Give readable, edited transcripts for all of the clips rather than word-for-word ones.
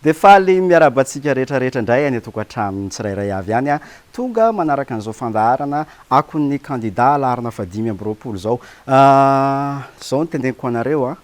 dia faly miarabantsika rehetrarehetra indray any atoko hatramin'ny tsirairay avy any a tonga manaraka an'izao fandaharana Akon'I candidat laharana fadimy amby roapolo zao zao ny tendeniko anareo a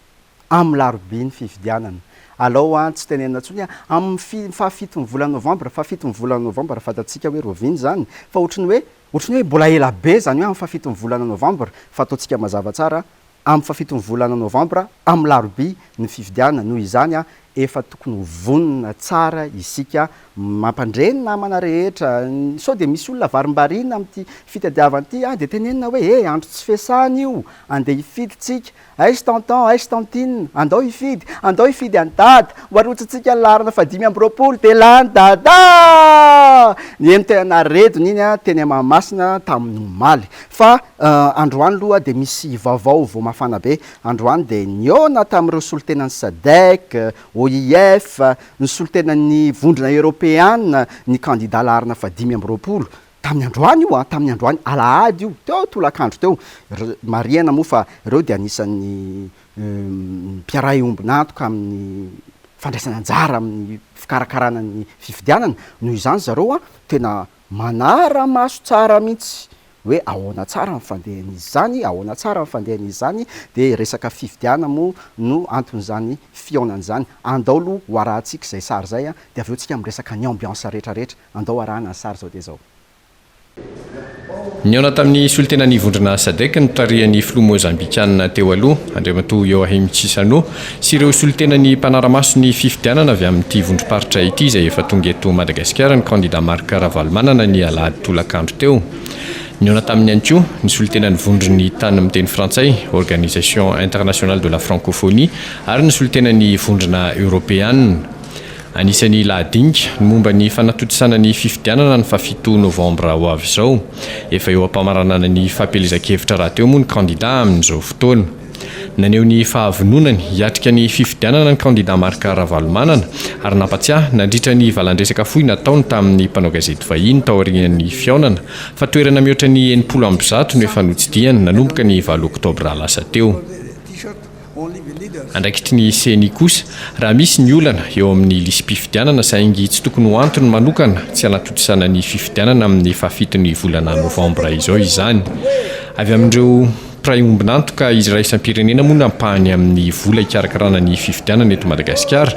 amin'ny larobia ny fifidianana alao a tsy tenenina ntsony amin'ny fahafitony volana novambra fahafitony volana novambra fatatsika hoe roviny zany fa ohatrany hoe mbola ela be zany hoe amin'ny fahafitony volana novambra fa ataotsika mazava tsara amin'ny fahafitony volana novambra amin'ny larobia ny fifidianana noho izany a efa tokony vonina tsara isika mampandrenina namana rehetra sao dia misy olona varimbarina amin'ity fitadiavana ity dia tenenina hoe andro tsy fiasana io andeha hifiditsika aizy tantan aizy tantine andao hifidy andada hoarotsatsika larana fadimy amby roapolo dia lany dada ny eny tena redony iny a teny Mahamasina tamin'ny omaly fa androany aloha dia misy vaovao vao mafana be androany dia niona tamin'ireo solotenan'ny sadek OIF ny solotenan'ny vondrona européenne ny candidat laharana fadimy amby roapolo tamin'ny androany io tamin'ny androany Alahady io teo tolakandro teo mariana moa fa ireo dia anisan'ny mpiaray ombinantoka amin'ny fandraisana anjara amin'ny fikarakarana ny fifidianana noho izany zareo tena manara maso tsara mihitsy hoe ahoana tsara mifandehan'izy zany ahoana tsara mifandehan'izy zany dia resaka fifidiana moa no anton'izany fionan'izany andao aloha hoarahantsika izay sary zay dia avy eo tsika miresaka ny ambiance rehetrarehetra andao arahana ny sary zao dia zao niona tamin'ny solotenan'ny vondrona sadek ny tarihan'ny filoha mozambikanina teo aloha andriamatoa Joachim Chissano sy ireo solotenan'ny mpanaramaso ny fifidianana avy amin'ity vondrom-paritra ity izay efa tonga eto Madagasikara ny candidat Marc Ravalomanana ny Alahady tolakandro teo niona tamin'ny anko ny solotenan'ny vondrony tany amin'ny teny frantsay Organisation Internationale de la Francophonie ary ny solotenan'ny vondrona européenne anisan'ny lahadinika ny momba ny fanatotosana ny fifidianana ny fafito novambra ho avy izao efa eo ampamaranana ny fampielezan-kevitra raha teo moa ny candidat amin'izao fotoana naneo ny fahavononany hiatrika ny fifidianana ny candidat Marc Ravalomanana ary nampatsiahy nandritra ny valandresaka fohy nataony tamin'ny mpanao gazety vahiny tao aorian'ny fionana fa toerana mihoatra ny 90 no efa notsidiany nanomboka ny 9 oktobra lasa teo andraikitry ny seny kosa raha misy ny olana eo amin'ny lisy-pifidianana saingy tsy tokony ho antony manokana tsy hanatotosana ny fifidianana amin'ny fahafitony volana novambra izao izany avy amin'ireo pray ombinantoka izy raisam-pirenena moa nampahany amin'ny vola ikarakarana ny fifidianana eto Madagasikara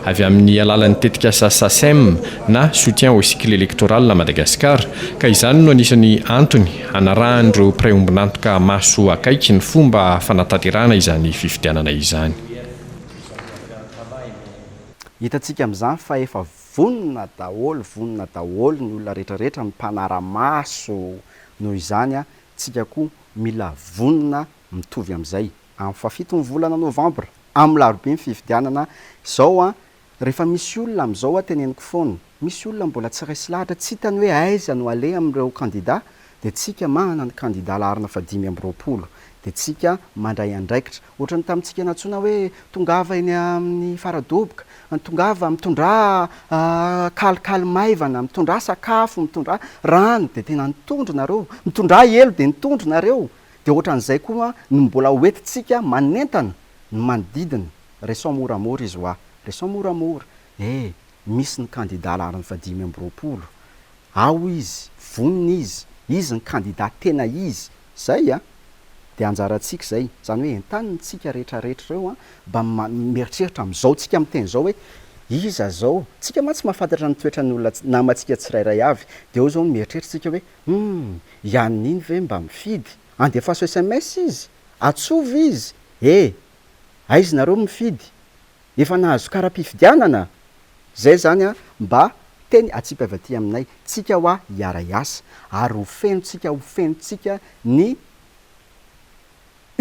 avy amin'ny alalan'ny tetikasa SACEM na soutien au cycle électoral na Madagasikara ka izany no anisany antony anarahan'ireo pray ombinantoka maso akaiky ny fomba fanatanterahana izany fifidianana izany hitantsika amin'izany fa efa vonina daholo ny olona rehetrarehetra mimpanara-maso noho izany tsika koa mila vonina mitovy amin'izay amin'ny fafitony volana novambra amin'ny larobia ny fifidianana izao rehefa misy olona amin'izao teneniko foana misy olona mbola tsy raisy lahatra tsy hitany hoe aiza no ale amin'ireo candidat dia tsika manana ny candidat laharana fadimy amby roapolo dia tsika mandray andraikitra ohatrany tamintsika natsoina hoe tongava eny amin'ny faradoboka tongava mitondra kalikaly maivana mitondra sakafo mitondra rano dia tena nitondro nareo mitondra elo dia nitondro nareo dia ohatran'izay koa no mbola hoentitsika manentana ny manodidina reso moramora izy reso moramora misy ny candidat laharana fadimy amby roapolo ao izy vonina izy ny candidat tena izy zay dia anjarantsika zay zany hoe entanitsika rehetrarehetra ireo mba mieritreritra amin'izao tsika miteny zao hoe iza zao tsika ma tsy mahafantatra ny toetra ny olona namantsika tsirairay avy dia eo zao mieritreritra tsika hoe ian'iny ve mba mifidy andefaso SMS izy atsovy izy aizy nareo mifidy efa nahazo kara-pifidianana zay zany mba teny atsika avy aty aminay tsika hoa hiara-iasa ary hofenotsika ny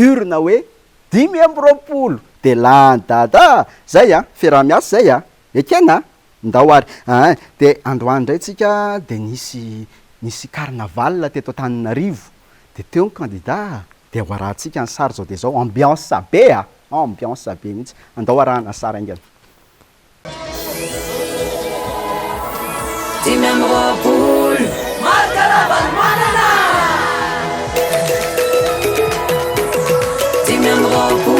urna hoe 5 amby roapolo dia lany dada zay fiarah-miasa zay ekena ndao ary dia androany indray tsika dia nisy carnaval teto Antananarivo dia teo ny candidat dia hoarahantsika ny sary zao dia zao ambiance be mihitsy andao arahana sary aingana 5 amby roapolo Marc Ravalomanana 5 amby roapolo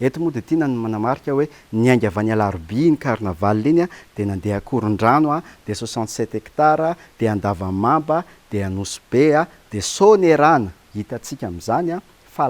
eto moa dia tiana ny manamarika hoe niainga avy any Alarobia ny carnaval iny a dia nandeha Korondrano a dia 67 hectare dia Andavamamba dia Anosy-Be a dia Sonerana hitantsika amin'izany a fa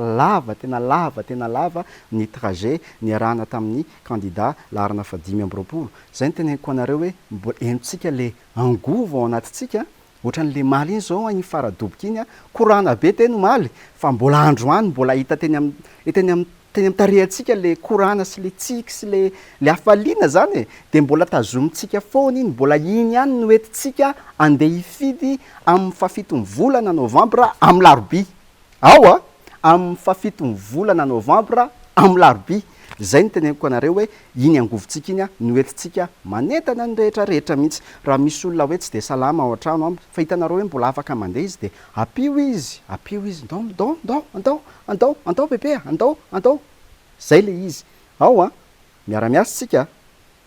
tena lava ny trajet niarahana tamin'ny candidat laharana fadimy amby roapolo. Zay ny teneniko anareo hoe mbola enontsika le angovo ao anatintsika ohatran'le maly iny zao iny faradoboka iny a korana be teny maly fa mbola androany mbola hita teny amin'ny tarehantsika le korana sy le tsiky sy le hafaliana zany e dia mbola tazomintsika foana iny mbola iny ihany no entintsika andeha hifidy amin'ny fafitony volana novambra amin'ny larobia ao a amin'ny fafitony volana novambra amin'ny larobia. Zay ny teneniko anareo hoe iny angovontsika iny a no entintsika manentana ny rehetrarehetra mihitsy. Raha misy olona hoe tsy dia salama ao an-trano a fa hitanareo hoe mbola afaka mandeha izy dia apio izy andao bebe andao zay le izy ao a miara-miasitsika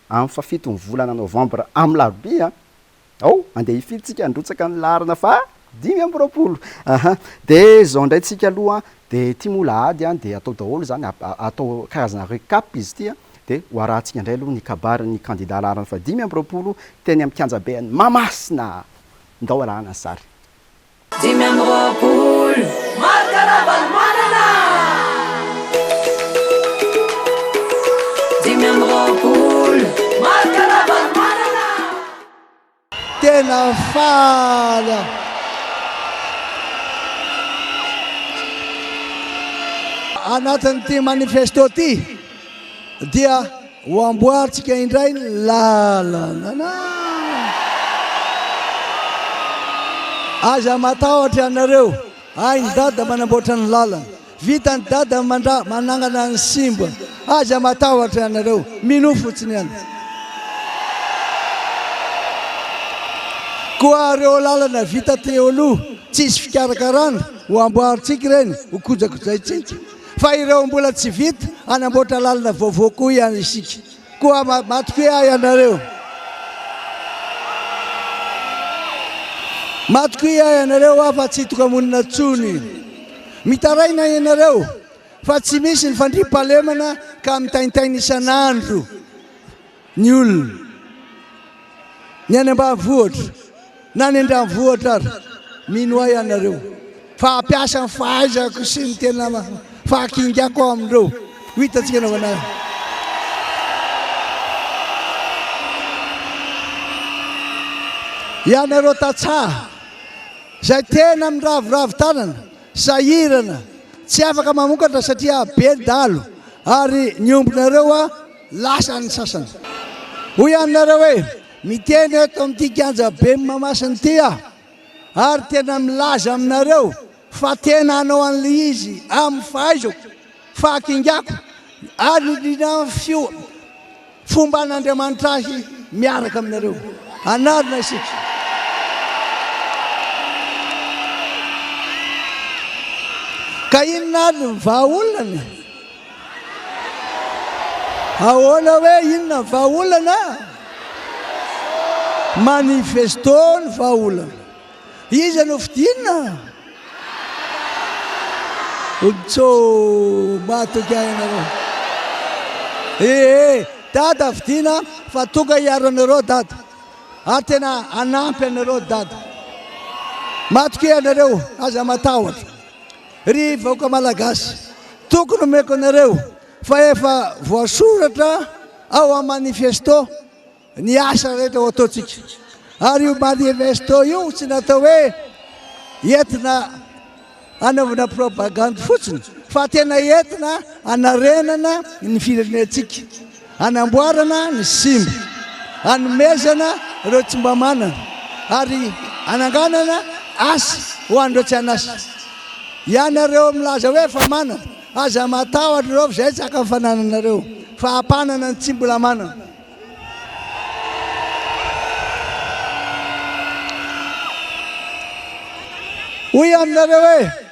amin'ny fafitony volana novambra amin'ny larobia ao andeha hifiditsika androtsaka ny laharana fa 5 amby roapolo dia zao ndraytsika aloha dia tia moa Alahady a dia atao daholo zany atao karazana recap izy ity a dia hoarahantsika indray aloha ny kabary ny candidat laharana fa 5 amby roapolo teny amin'ny kianjabeany Mamasina ndao alahana sary 5 amby roapolo marika ravalmanana 5 amby roapolo marika ravalmanana tena fala anatin'ity manifesto ty dia ho amboaritsika indray lalana aza matahotra anareo ainy dada manamboatra ny lalana vitany dada manangana ny simba aza matahotra anareo mino fotsiny any koa reo lalana vita teo aloha tsisy fikarakarana ho amboaritsika reny ho kojakojaitsika fa ireo mbola tsy vita anamboatra lalana vaovao koa ihany isika koa matokoe ay anareo matokoe ay anareo afa tsy hitoka monina tsony mitaraina ianareo fa tsy misy ny fandripalemana ka mitaintaina isan'andro ny olona ny any ambanivohatra na ny andrenivohatra ary mino ay anareo fa ampiasa ny fahaizako sy ny tena fakingako ao amindreo hitatsika naovana ianareo tatsaha zay tena miravoravo tanana sahirana tsy afaka mamokatra satria be dalo ary ny ombonareo a lasa ny sasany hoy ianareo hoe miteny eto amin'ity kianja be Mamasina ity a ary tena milaza aminareo fa tena anao an'le izy amin'ny fahaizako fakingako ary nydrina fio fomba an'Andriamanitra ahy miaraka aminareo anarina isika ka inona ary ny vahaolana ahoana hoe inona ny vahaolana manifesto ny vahaolana izy no fidinina ontso matoky ainareo dada fidina fa tonga hiaranareo dada ary tena anampy anareo dada matoky anareo aza matahotra ry vahoaka malagasy tokony omeko anareo fa efa voasoratra ao amin'ny manifesto ny asa rehetra ho ataotsika ary io manifesto io tsy natao hoe entina anaovana propagande fotsiny fa tena entina anarenana ny firenentsika anamboarana ny simba anomezana ireo tsy mba manana ary ananganana asa ho andreo tsy anasa ianareo milaza hoe fa manana aza matahotra reo zay tsaka mifanananareo fa hampanana ny tsy mbola manana hoy aminareo hoe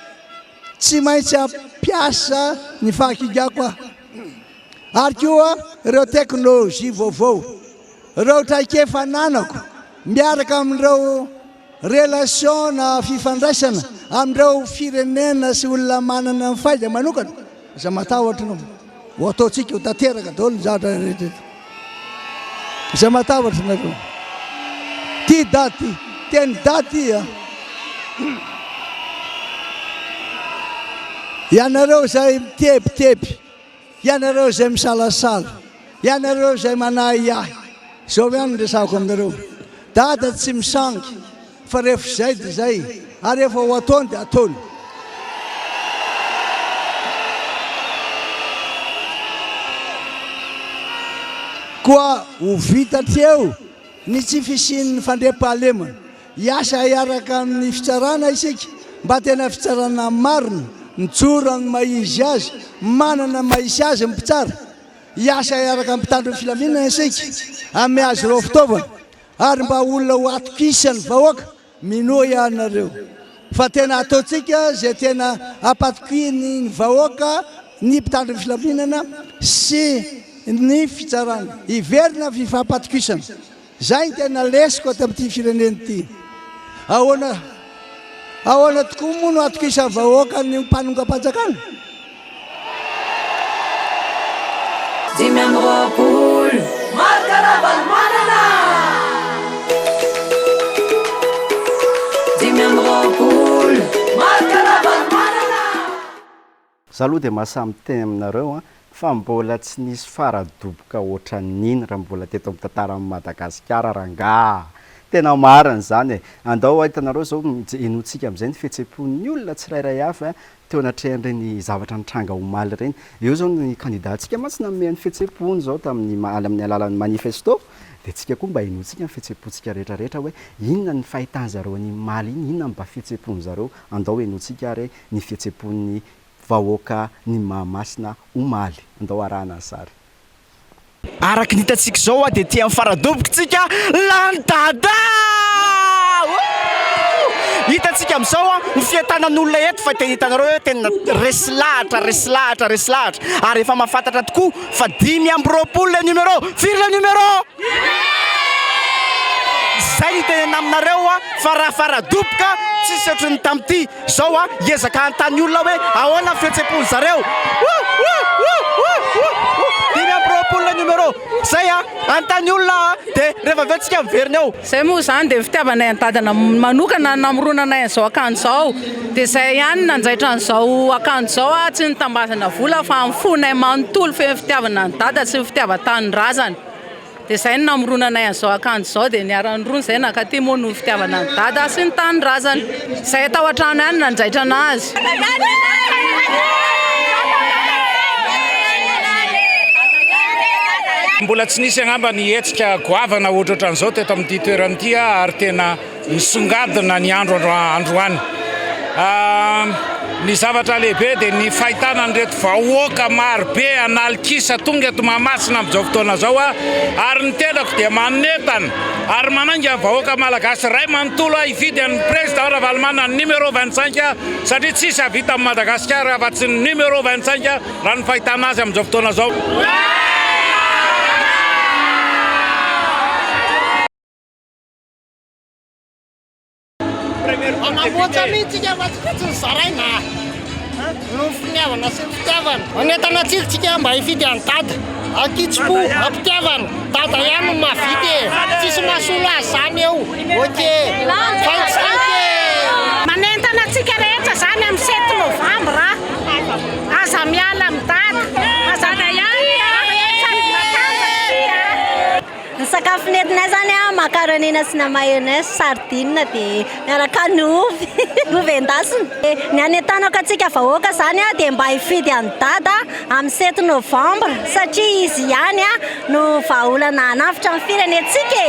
tsy maintsy ampiasa ny fakingako ah ary koa ireo teknôlôzia vaovao ireo traikefa nanako miaraka amin'ireo relation na fifandraisana amin'ireo firenena sy olona manana ny faiza manokana za matahotra anao ho ataontsika ho tanteraka daholo ny zavatra rehetra izay matahotra nareo ty daty teny daty ianareo zay mitebiteby ianareo zay misalasala ianareo zay manahy ahy zao ihany resako aminareo dada tsy misangy fa rehefa zay de zay ary rehefa ho ataony de ataony koa ho vitatreo ny tsy fisian'ny fandriam-pahalemana iasa iaraka amin'ny fitsarana isika mba tena fitsarana marina mijorany maizy azy manana maisy azy mpitsara iasa iaraka amin'ny mpitandro ny filaminana isika amy azy reo fitaovana ary mba olona ho atokisany vahoaka minoa ianareo fa tena ataontsika zay tena apatokiny vahoaka ny mpitandro ny filaminana sy ny fitsarana iverina fifampatokisana zay ny tena lesiko ato amin'ity fireneny ity ahoana tokoa moa no atokisa vahoaka ny mpanongam-panjakana dimy amby roapolo marikaravany manana dimy amby roapolo marikaravany manana za aloha dia mahasamy teny aminareo fa mbola tsy nisy faradoboka oatra niny raha mbola teto amin'ny tantaran'i Madagasikara ranga tena marina zany andao hitanareo zao enotsika amin'izay ny fihetseham-pon'ny olona tsirairay hafa teo anatrehany zavatra nitranga omaly ireny eo zao ny kandidatsika matsy namehan'ny fihetseham-pony zao tamin'ny amin'ny alalan'ny manifesto dia tsika koa mba enotsika ny fihetseham-pontsika rehetrarehetra hoe inona ny fahitan'zareo any maly iny inona mba fihetseham-pony zareo andao enotsika ary ny fihetseham-pon'ny vahoaka ny Mahamasina omaly andao arahana sary araky nitatsika zao dia ty amin'ny faradobokontsika landada hitatsika amin'izao ny fiatanan'olona eto fa tena hitanareo hoe tena resilahatra ary efa mahafantatra tokoa fa 5 amby roapolo le numéro firy le numéro zay ny tena aminareo fa raha faradoboka tsisy otrany tamity zao hiezaka antany olona hoe ahoana fihetseham-pony zareo 5 amby roapolo le numéro zay antany olona dia rehefa avetsika miverina eo zay moa zany dia fitiavanay an-dadana manokana namoronanay an'izao akanjo zao dia zay ihany nanjaitra an'izao akanjo zao tsy nitambazana vola fa mifonay manontolo fe fitiavana ny dada sy fitiavan-tany razana dia zay ny namoronanay an'izao akanjo zao dia niarany rony zay nakaty moa no fitiavana ny dada sy ny tany razana zay atao an-trano ihany nanjaitra anazy mbola tsy nisy angamba nihetsika goavana ohatrohatran'izao teto amin'ity toeranyity ary tena nisongadina ny androany ny zavatra lehibe dia ny fahitana nyreto vahoaka marobe analikisa tonga eto Mahamasina amin'izao fotoana zao ary ny tenako dia manetana ary mananga vahoaka malagasy ray manontolo hividy an'ny président Ravalomanana ny numéro 25 satria tsisy avita amin'ny Madagasikara afa-tsy ny numéro 25 raha ny fahitana azy amin'izao fotoana zao Anamoatra mihitsika fa tsy zaraina no finiavana sy fitiavana manentana tsika mba hifidy any dada akitspo ampitiavana dada ihany no mahavidy tsisy mahasolo azy zany eo oke manentana tsika rehetra zany amin'ny 7 Novambra aza miala amin'ny dada azana ihany ny sakafo nentinay zany macaronina sy na mayonnaise sardine dia miaraka ny ovy ovy endasina ny anetanako atsika vahoaka zany dia mba hifidy any dada amin'ny 7 Novambra satria izy ihany no vahaolana hanafitra amin'ny firenentsika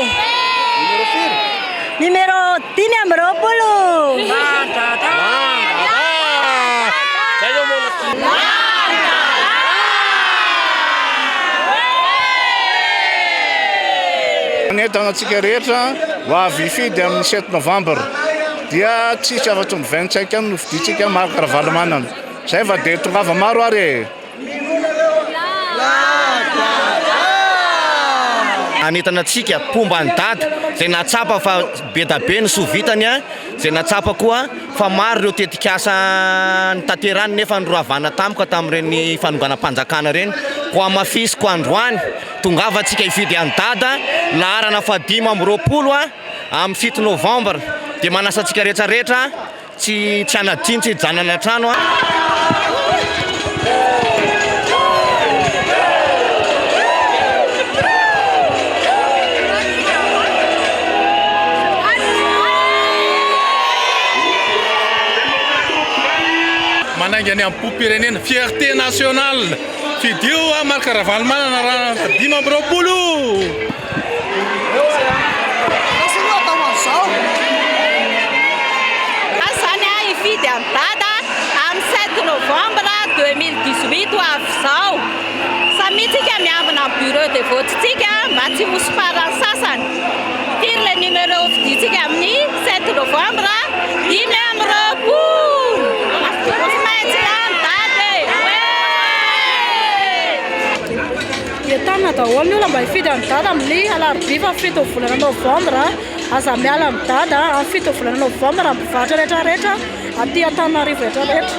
numéro 5 amby roapolo netana antsika rehetra ho avy hifidy amin'ny 7 Novambra dia tsisy afa-tonga 25 no fiditsika marika Ravalomanana zay fa dia tongava maro ary anetana antsika pomba ny dada zay natsapa fa be da be ny sovitany zay natsapa koa fa maro ireo tetikasa nytanterany nefa nyroavana tamiko tamin'ireny fanonganam-panjakana reny ko amafisiko androany tongava antsika hividy an-dada laharana fa 5 amby 20 amin'ny 7 novambra dia manasa antsika rehetrarehetra tsy hanadino tsy hijanona trano manangany amin'ny pompirenena fierté nationale fidio marque Ravalomanana raha 5 amby 20 Hividy an-dada amin'ny 7 novambra 2018 avy zao. Samitsika miambina amin'ny bureau de vote-tsika mba tsy mosy farany sasany. Firy le numéro fiditsika amin'ny 7 novambra 5 amby 20. Tsy maintsy an-dada Entana daholo ny olona mba hifidy an-dada amin'ny Alarobia fa 7 volana novambra. Aza miala amin'ny dada amin'ny 7 volana novambra mpivarotra rehetrarehetra aty Antananarivo rehetrarehetra.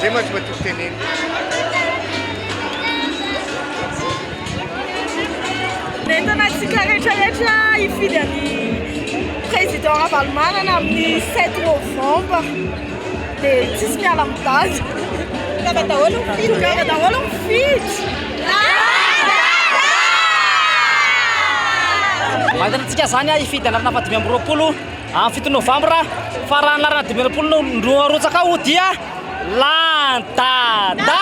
Zay maty teneny. Entana tsika rehetrarehetra hifidy any président Ravalomanana amin'ny 7 novambra dia tsisy miala amin'ny dada. Gava daholo mifidy. Mandantsika zany hifidy anarana fa 5 amby 20 amin'ny 7 novambra fa raha anarana 5 amby 20 ndroarotsaka ho dia lan-dada.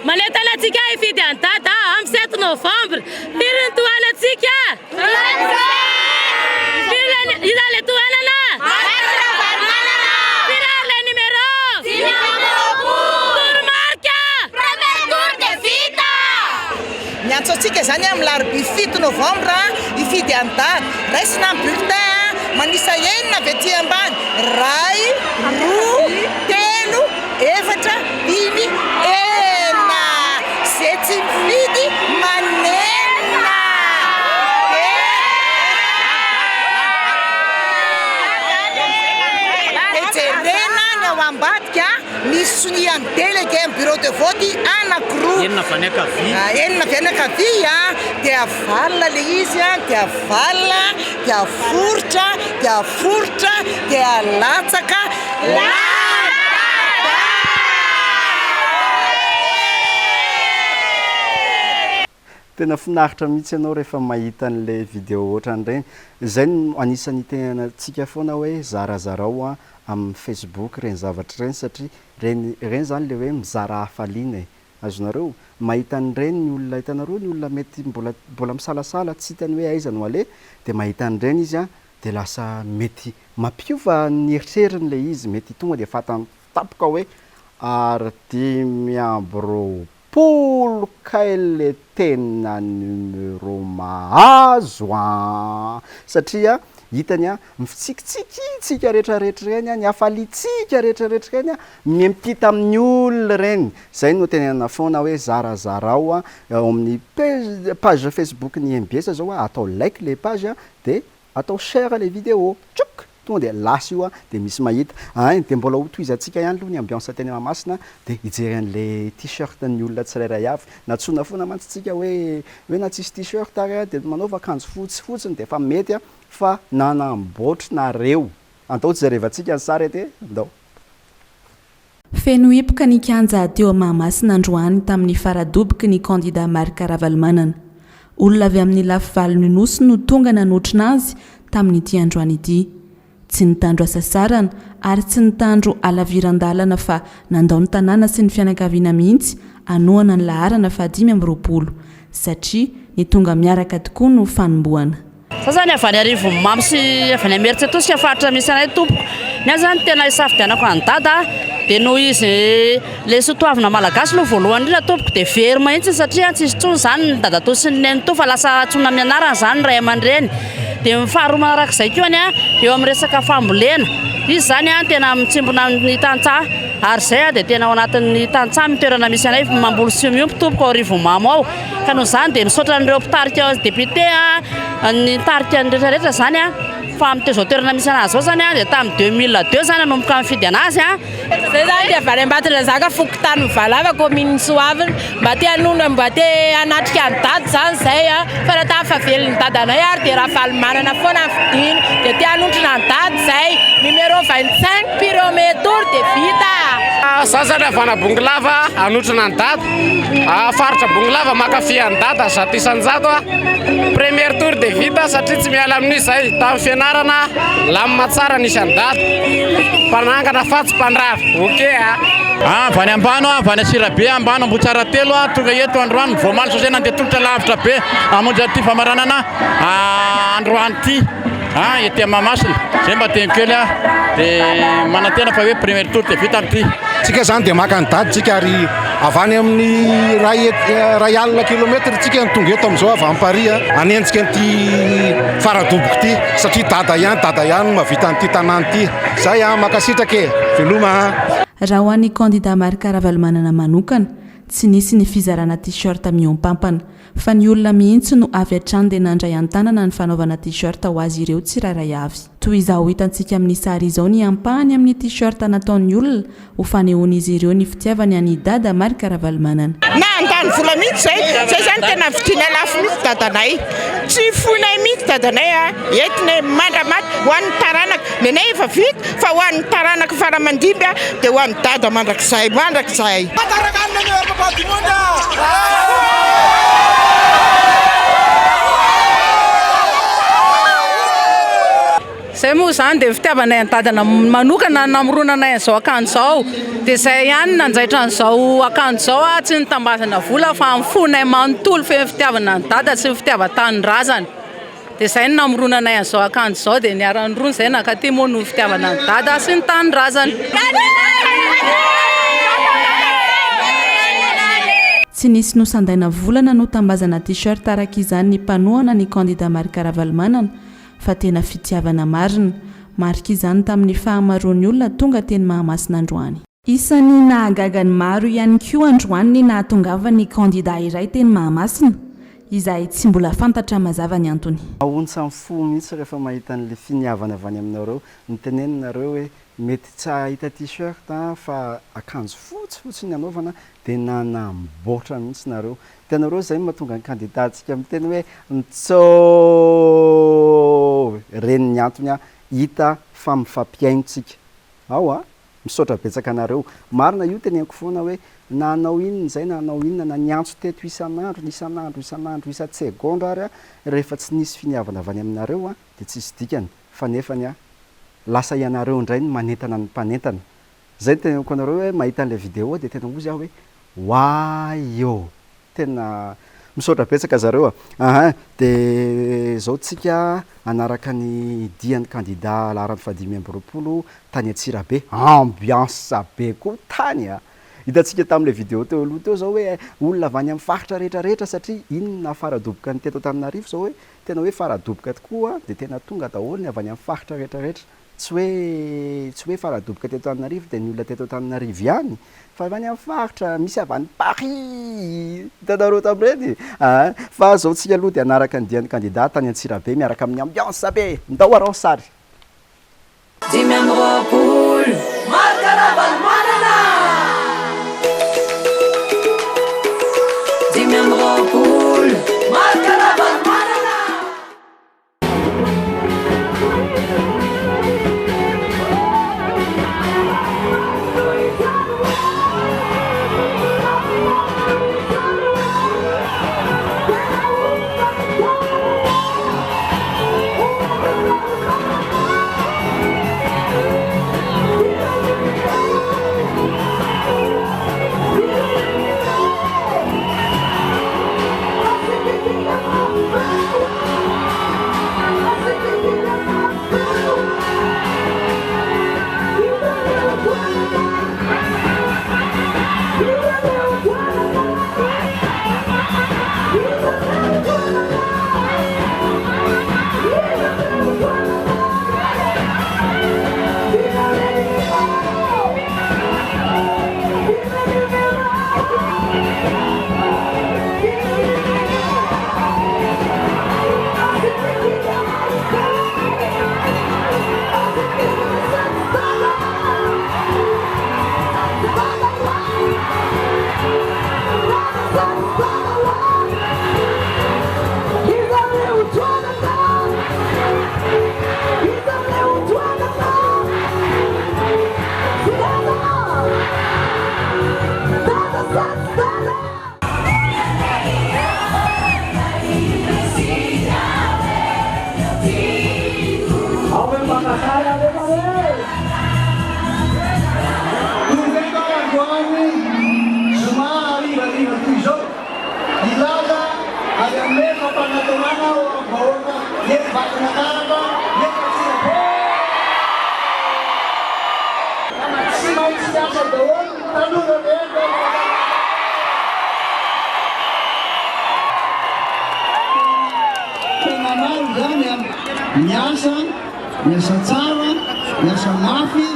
Manentana antsika hifidy an-dada amin'ny 7 novambra. Firy ny tohanantsika? Iza le tohanana? Firy le numéro? Tourmarka! Premier tour de vita! Miantsoantsika zany amin'ny Alarobia 7 novambra hifidy an-dada. Raisina amin'ny bulletin manisa enina avy aty ambany. 2, 3, 4, 5, 6. Zay tsy mifidy manenina. Ejerena ny ao ambadika misy sonia amin'ny délégué amin'ny bureau de vote anankiroa. Enina avy any ankavia. Enina avy any ankavia dia avalona le izy dia avalona dia aforitra dia aforitra dia alatsaka. Tena finaritra mihitsy ianao rehefa mahita an'le vidéo ohatran'ireny. Zay no anisan'ny tenantsika foana hoe zarazarao amin'ny Facebook reny zavatra reny satria reny zany le hoe mizara hafaliana e. Azonareo mahita an'ireny ny olona hitanareo ny olona mety mbola misalasala tsy hitany hoe aiza no ale dia mahita an'ireny izy dia lasa mety mampiova ny eritreritry le izy mety tonga dia fatany tapoka hoe ary 5 amby 20 kaile tena numéro mahazo satria hitany mitsikitsikintsika rehetrarehetra reny ny afalitsika rehetrarehetra reny miempita amin'ny olona reny. Zay no tenenana foana hoe zarazarao ao amin'ny page Facebook ny MBS zao atao like le page dia atao share le vidéo tsouk tonga dia lasa io dia misy mahita dia mbola ho toizantsika ihany aloha ny ambiance teny Mahamasina dia hijery an'le t-shirt ny olona tsirairay avy natsona foana mantsitsika hoe na tsisy t-shirt ary dia manaova akanjo fotsifotsiny dia efa mety fa nanamboatrinareo andao jerevantsika ny sary ety andao. Feno hipoka ny kianja teo Mahamasina androany tamin'ny faradoboky ny candidat marque Ravalomanana. Olona avy amin'ny lafivalon'ny nosy no tonga nanotrina azy tamin'ity androany ity. Tsy nitandro asa sarana ary tsy nitandro alaviran-dalana fa nandao ny tanàna sy ny fianakaviana mihitsy anohana ny laharana fa 5 amby 20 satria ny tonga miaraka tokoa no fanombohana. Zany avy any arivo mamy sy avy any ameritsy tosika faritra misy anay tompoko. Ny zany tena isafidianako an-dada dia noho izy le sotoavina malagasy no voalohany indrindra tompoko dia very mahitsy satria tsy isy tsony zany ny dada to sy ny neny to fa lasa tsona mianarana zany ray aman-dreny dia mifaharoa manarak'izay koa any a eo amin'ny resaka fambolena izy zany a tena mitsimbona ny tantsaha ary zay a dia tena ao anatin'ny tantsaha mitoerana misy anay mamboly sy miompy tompoko ao rivomamo ao ka noho zany dia misaotra n'ireo mpitarika député a ny tarika ny rehetrarehetra zany a fa amin'ny teo zao toerana misy anazy zao zany a dia tamin'ny 2002 zany anomboka mifidy anazy a zay zany dia vary ambatana zaka fokotany mivalava commune Soavina mba te hanono mba te hanatrika ny dady zany zay a fa raha tafaveliny ny dadanay ary dia raha valy manana foana fidiny dia te hanotrona ny dady zay numéro 25 pyrométour dia vita sasany avana bongolava anotrona ny dady faritra bongolava makafia ny dady zato isanjato a premier tour dia vita satria tsy miala amin'io zay tamin'ny fianarana lamina tsara nisy any dady mpanangana fatsy mpandrava oke a vany ambano a vany asirabe ambano mbo tsara telo a tonga eto androany voamaly sosay nandeha tongotra lavitra be amonjy aty famaranana androany ty ety mamasina zay mba tenikely a dia manantena fa hoe premier tour dia vita amity tsika zany dia maka ny dady tsika ary avany amin'ny ray alina kilometra tsika ny tonga eto amin'izao avy amin'ny Paris anenjika an'ity faradoboka ity satria dada ihany mavita an'ity tanàna ity zay makasitraka veloma raha ho an'ny candidat Marc Ravalomanana manokana tsy nisy ny fizarana t-shirt miompampana fa ny olona mihitsy no avy hatrany dia nandray an-tanana ny fanaovana t-shirt ho azy ireo tsirairay avy toy izao hitantsika amin'ny sary izao ny ampahany amin'ny t-shirt nataon'ny olona ho fanehoan'izy ireo ny fitiavany any dada Marc Ravalomanana na andany vola mihitsy zay zany tena vidiana lafo mihitsy dadanay tsy foinay mihitsy dadanay entinay mandramaty ho an'ny taranaka nenay efa vita fa ho an'ny taranaka faramandimby dia ho an'ny dada mandrakizay zay moa zany dia fitiavanay an-dadana manokana namoronanay an'izao akanjo zao dia zay ihany nanjaitra an'izao akanjo zao a tsy nitambazana vola fa mifonay manontolo fe fitiavana ny dada sy fitiavan-tany razana dia zay ny namoronanay an'izao akanjo zao dia niarany rony zay nakaty moa no fitiavana ny dada sy ny tany razana tsy nisy nosandaina volana no tambazana t-shirt araka izany ny mpanohana ny candidat Marc Ravalomanana fa tena fitiavana marina marika izany tamin'ny fahamaroan'ny olona tonga teny Mahamasina androany isan'ny nahagagany maro ihany koa androany ny nahatongavany candidat iray teny Mahamasina izay tsy mbola fantatra mazava ny antony ahontsany fo mihitsy rehefa mahita an'le finiavana avy any aminareo niteneninareo hoe mety tsy ahita t-shirt fa akanjo fotsifotsy ny anaovana dia nanamboatra mihitsy nareo tenareo zay mahatonga ny candidatsika miteny hoe ntsô reny ny antony hita fa mifampiainotsika ao misaotra betsaka anareo marina io teneniko foana hoe nanao inona zay nanao inona na niantso teto isan'andro isan-tsegonda ary rehefa tsy nisy finiavana avy any aminareo dia tsisy dikany fa nefany lasa ianareo indray ny manentana ny mpanentana zay teneniko anareo hoe mahita an'ilay vidéo dia tena ozy aho hoe wayo tena misaotra betsaka zareo dia zao tsika anaraka ny dian'ny candidat laharany 2020 tany Atsirabe ambiance be koa tany hitantsika tamin'ilay vidéo teo aloha teo zao hoe olona avy any amin'ny faritra rehetrarehetra satria inona faradoboka ny teto Antananarivo zao hoe tena hoe faradoboka tokoa dia tena tonga daholo ny avy any amin'ny faritra rehetrarehetra tsy hoe faradoboka teto Antananarivo dia ny olona teto Antananarivo ihany fa avy any amin'ny faritra misy avy any Paris hitanareo tamin'ireny fa zao tsika aloha dia anaraka ny dian'ny candidat tany Atsirabe miaraka amin'ny ambiance be ndao arao sary miasa tsara, miasa mafy,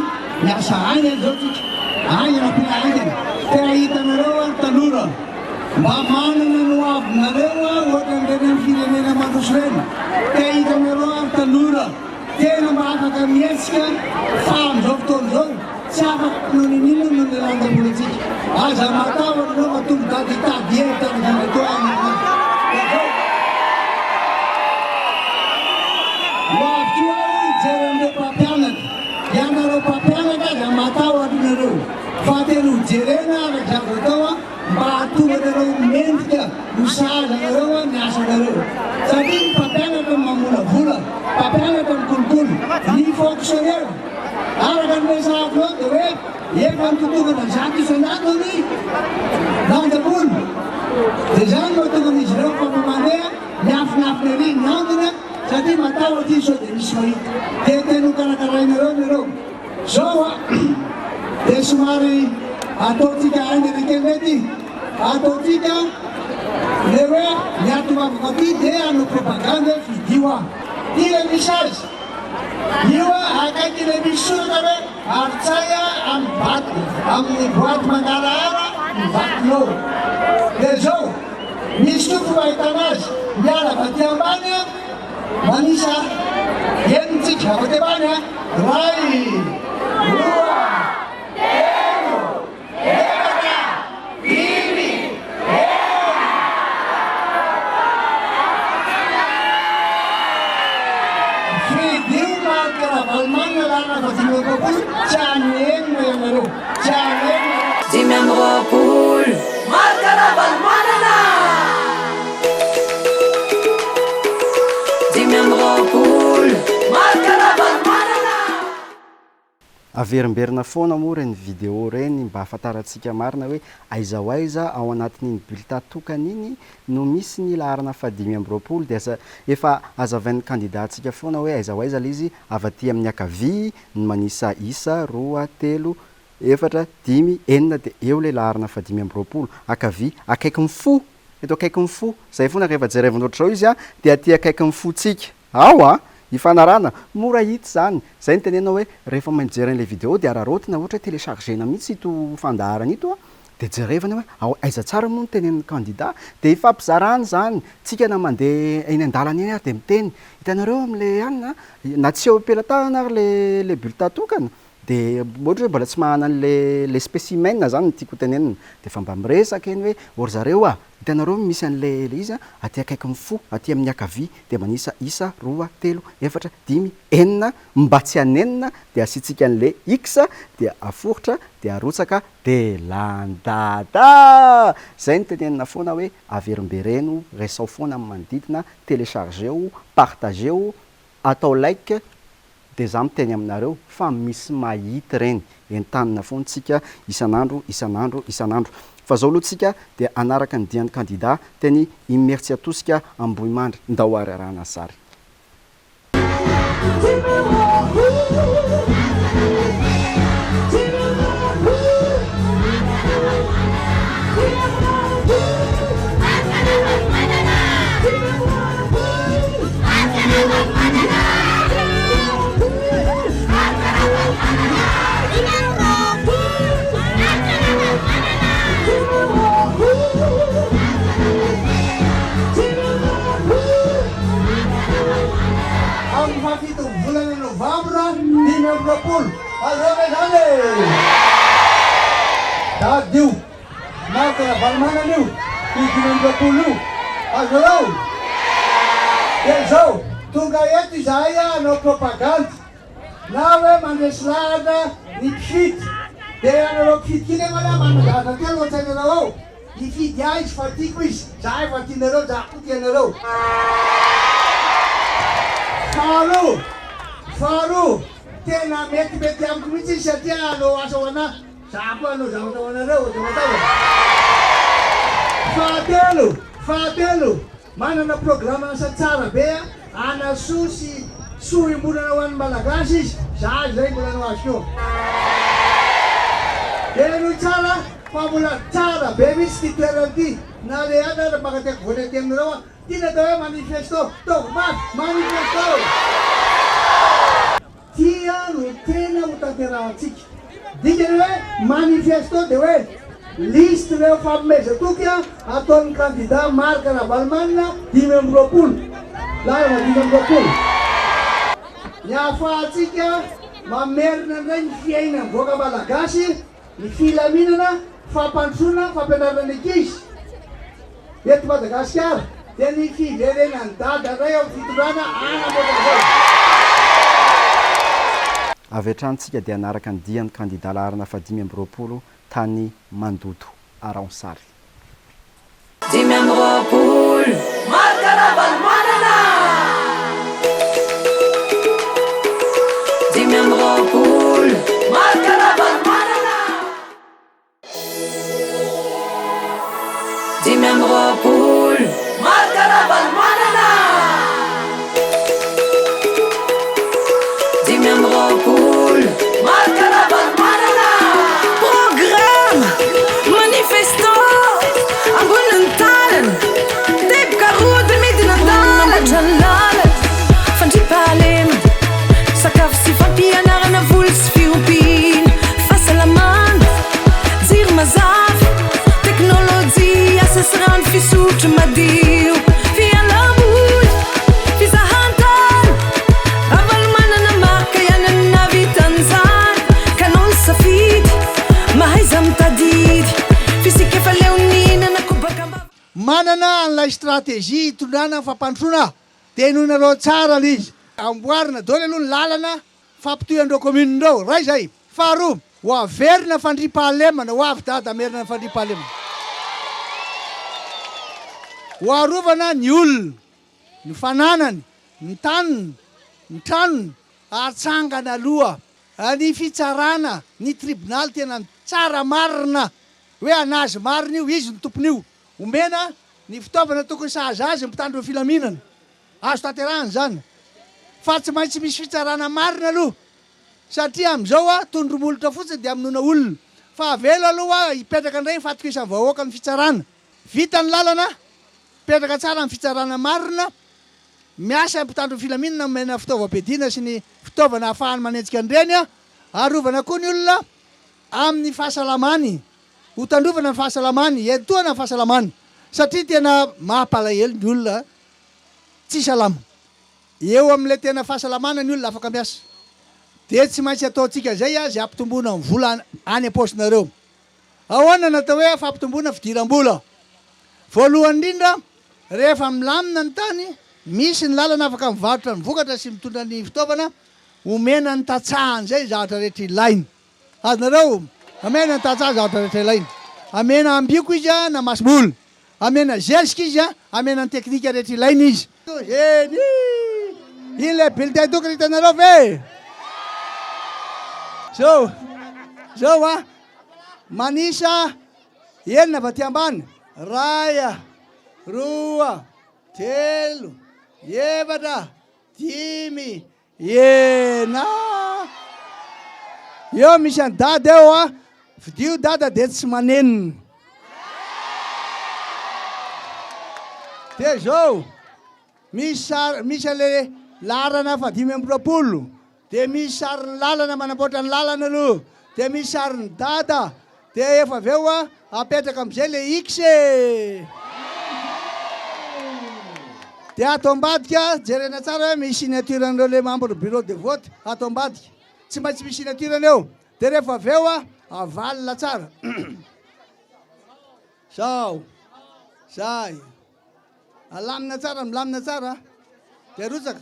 miasa aina zao tsika. Aina aina. Te hitanareo tanora. Mba manana no avinareo ohatra nireny amin'ny firenena mandroso reny. Te hitanareo tanora. Tena mba afaka mihetsika fa amin'izao fotoana izao tsy afaka no ninona no nilanjam-bolontsika. Aza matahotra anao matombo tady hitady hevitra amin'ny atao any. Ianareo mpampianatra da matahotra nareo fa tena hojerena araka zavatra mba hahatonga anareo mendrika ho sahaza anareo ny asanareo satria ny mpampianatra mamolavola mpampianatra mikolokolo ny fonctionnaire araka ny resahako eo dia hoe efa nitotongana zato isan-jato ny lanjam-bola dia zany mahatonga an'izy ireo fa mandeha miafinafina ery ny antony satria matahotra izy sao dia misy mahita dia tena ho karakarainareo nareo zao dia somary ataotsika aingana kely mety ataotsika le hoe miatomavako aty dia hanao propagande fidio ty le misy azy io akaiky le misy soratra hoe aritsaya amin'ny boaty mangarahara ny vatinao dia zao misy toko mahitana azy miala vaty ambany manisa enitsika vaty ambany ray roa telo efatra dimy fidio marika ravalomana lana fa dimy amby roapolo tsy hanenina ianareo tsy hanenina dimy amby roapolo marika ravalomanana dimy amby roapolo marika ravalomanana. Averimberina foana moa reny vidéo reny mba ahafantarantsika marina hoe aiza ho aiza ao anatin'iny bulletin tokana iny no misy ny laharana fadimy amby roapolo dia efa azavain'ny kandidatsika foana hoe aiza ho aiza izy avy aty amin'ny akavia ny manisa isa roa telo efatra dimy enina dia eo le laharana fadimy amby roapolo akavia akaiky ny fo eto akaiky ny fo zay foana rehefa jerevina ohatr'izao izy dia aty akaiky ny fotsika ao ifanarana mora hita zany zay ny tenena hoe rehefa mijeren'le vidéo dia ararotina ohatra hoe téléchargena mihitsy ito fandaharana ito dia jerevana hoe aiza tsara moa ny tenen'ny candidat dia ifampizarana zany tsika na mandeha eny an-dalana eny ary dia miteny hitanareo amin'le anina na tsy eo ampelatahana ary le bulletin tokana dia ohatra hoe mbola tsy mahana le spécimen zany tiako tenenina dia fa mba miresaka eny hoe or zareo hitanareo misy an'le izy aty akaiky ny fo aty amin'ny akavia dia manisa isa roa telo efatra dimy enina mba tsy hanenina dia asitsika an'le x dia aforotra dia arotsaka dia landada zay ny tenenina foana hoe averimbereno resao foana amin'ny manodidina téléchargeo partageo atao like dia za miteny aminareo fa misy mahita reny entanina foantsika isan'andro fa zao aloha tsika dia anaraka ny dian'ny candidat teny imertsy atosika Ambohimandry ndao ararana sary volana Novambra 2020 azove zany dady io marika ravalomanana io 2020 io azonao dia zao tonga eto izahay hanao propagande na hoe mandresy lahatra ny mpifidy dia anareo mpifidy kiny ema manazava telo ohatsanareo ao hifidy ahy izy fa tiako izy za efa tianareo za koty anareo faharoa tena metimety amiko mihitsy izy satria anao asa ho anahy za koa anao zavatra ho anareo fahatelo manana programme asa tsara be anasoa sy soa imbolana ho an'ny malagasy izy za zay mbola no azy keo de no tsara fa mbola tsara be misy ty toerana ty na le ana baka tiako voany ty aminareo a tina atao hoe manifesto taoko mafy manifesto tia no tena ho tanterahantsika dikany hoe manifesto de hoe liste reo fampimezatoky a ataon'ny candidat marka ravalmanina 5 lalana 5 ny ahafahantsika mamerina indray ny fiaina mivoaka malagasy ny filaminana fampandrosoana fampianarana ny ankizy eto Madagasikara dia ny fiverena ny dada ray ao fitondrana anamboatazao avy hatranytsika dia anaraka ny dian'ny candidat laharana fa 5 tany Mandoto Araonsary 5 marka ravalmanana 5 marka ravalmanana 5 marka ravalmanana 5 marka ravalmanana programme manifesto amboniny talana teboka rody midina dalana fandripahalema sakafo sy fampianarana voly sy fiompiana fahasalamana jiro mazava teknôlôjia asa sy rano fisotro madio fialamboly fizahantany ravalmanana marka ianany navitanjany kanolo safidy mahaiza mitadidy fisika efa leoninana kobaka manana an'ilay stratégie hitondrana fampandrosoana dia noho nareo tsara lizy amboarina dôly aloha ny lalana fampitoyandreo communendreo ray zay faharoa ho averina fandripahalemana ho avy dada amerina fandripahalemana ho arovana ny olona ny fananany ny taniny ny tranony atsangana aloha ny fitsarana ny tribunal tena tsara marina hoe anazy marina io izy ny tompon'io omena ny fitaovana tokony sahaza azy mpitandro filaminana azo tanterahany zany fa tsy maintsy misy fitsarana marina aloha satria am'izao a tondromolotra fotsiny dia aminona olona fa avelo aloha hipetraka indray fatoko isan'ny vahoaka ny fitsarana vita ny lalana petraka tsara ny fitsarana marina miasa mpitandro filaminana mena fitaovam-piadiana sy ny fitaovana ahafahany manenjika an'ireny a arovana koa ny olona amin'ny fahasalamany ho tandrovana ny fahasalamany etoana ny fahasalamany satria tena mampalahelo ny olona tsy salama eo amin'ilay tena fahasalamana ny olona afaka miasa dia tsy maintsy ataontsika zay a zay ampitomboana ny vola any am-paosinareo ahoana natao hoe fampitomboana fidiram-bola voalohany indrindra rehefa milamina ny tany misy ny lalana afaka mivarotra ny vokatra sy mitondra ny fitaovana omena ny tatsahany zay zavatra rehetra ilainy azonareo amena ny tatsaha zavatra rehetra ilainy amena ambioko izy a na masimboly amena zesika izy a amena ny teknika rehetra ilainy izy eny iny le bulletin tokony hitanareo ve zao a manisa enina va ty ambany raya roa telo efatra dimy ena eo misy any dada eo a vidio dada de tsy manenina de zao misy ale larana fa 5 de misy sariny lalana manamboatra ny lalana aloha de misy sariny dada de efa aveo a apetraka am'izay le x de ato ambadika jerena tsara hoe misy signature-n'ireo le membre bureau de vote ato ambadika tsy maintsy misy signature-ny eo de rehefa aveo a avalina tsara sao zay alamina tsara milamina tsara de rotsaka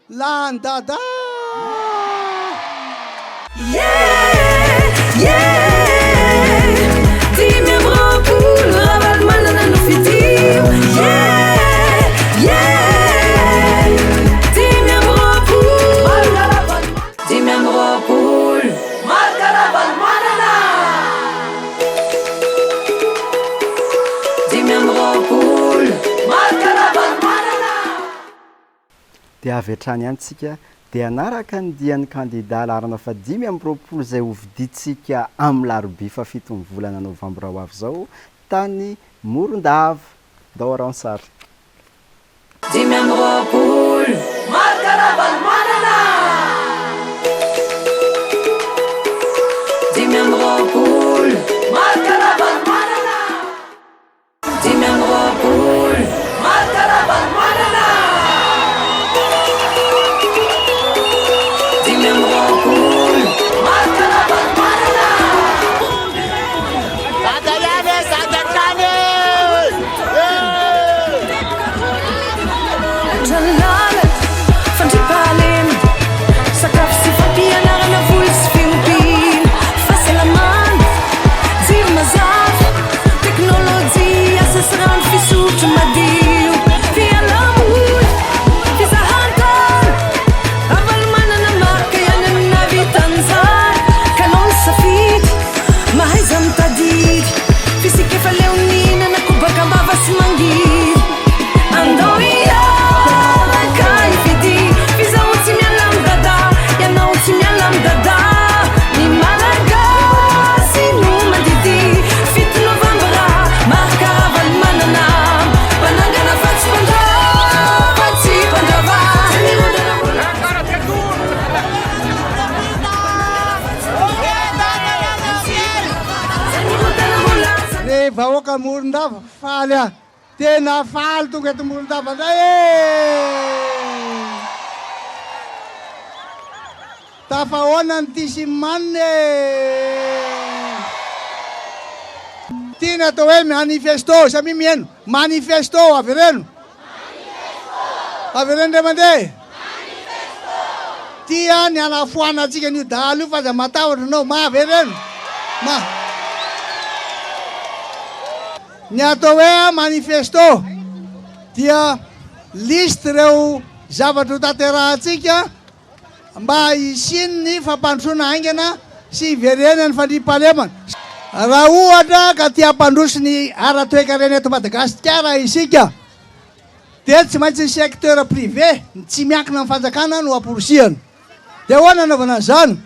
lany dada ravalmanana no fidio marka ravalmanana 5 marka ravalmanana dia avy hatrany antsika dia anaraka ny dian'ny kandida larana fa 5 izay ho vidintsika amin'ny larobia fa 7 volana novambra ho avy zao tany Morondava. Dao aransary 5 Markaravalmanana 5 Markaravalmanana 5 Markaravalmanana 5 Markaravalmanana Dadayane dadakane Jalalat Fantipalim Sakaf si fapianarana voly sy fiompiana Fahasalaman Jiro mazava Teknôlôjia asa sy rano fisotro madio Fialamoly Fizahantany Avalmanana marka ianana vitanzany Kalon safidy Mahaiza mitadidy Fisika efa leoninana kobaka mbava sy mangidy Andao iaraka ifidy Fizao tsy miala amdada Ianao tsy miala amdada Ny malagasy no mandidy 7 Novambra Markaravalmanana Panangana fatsy pandrava Tsy pandrava Re vahoaka Morondava faly a tena faly tonga eto Morondava ndray tafahoana ny tisimanne tiana atao hoe manifesto samy mieno manifesto avy reno dray mandeha tia ny anafoana atsika nio dahalo io fa aza matahotra anao mavy reno ny atao hoe manifesto dia liste reo zavatra ho tanterahantsika mba hisiny ny fampandrosoana haingana sy iverenany fandriam-pahalemana raha ohatra ka tia hampandroso ny ara-toekarena eto Madagasikara isika dia tsy maintsy secteur privé tsy miankina amin'ny fanjakana no amporosihana dia hoana anaovana zany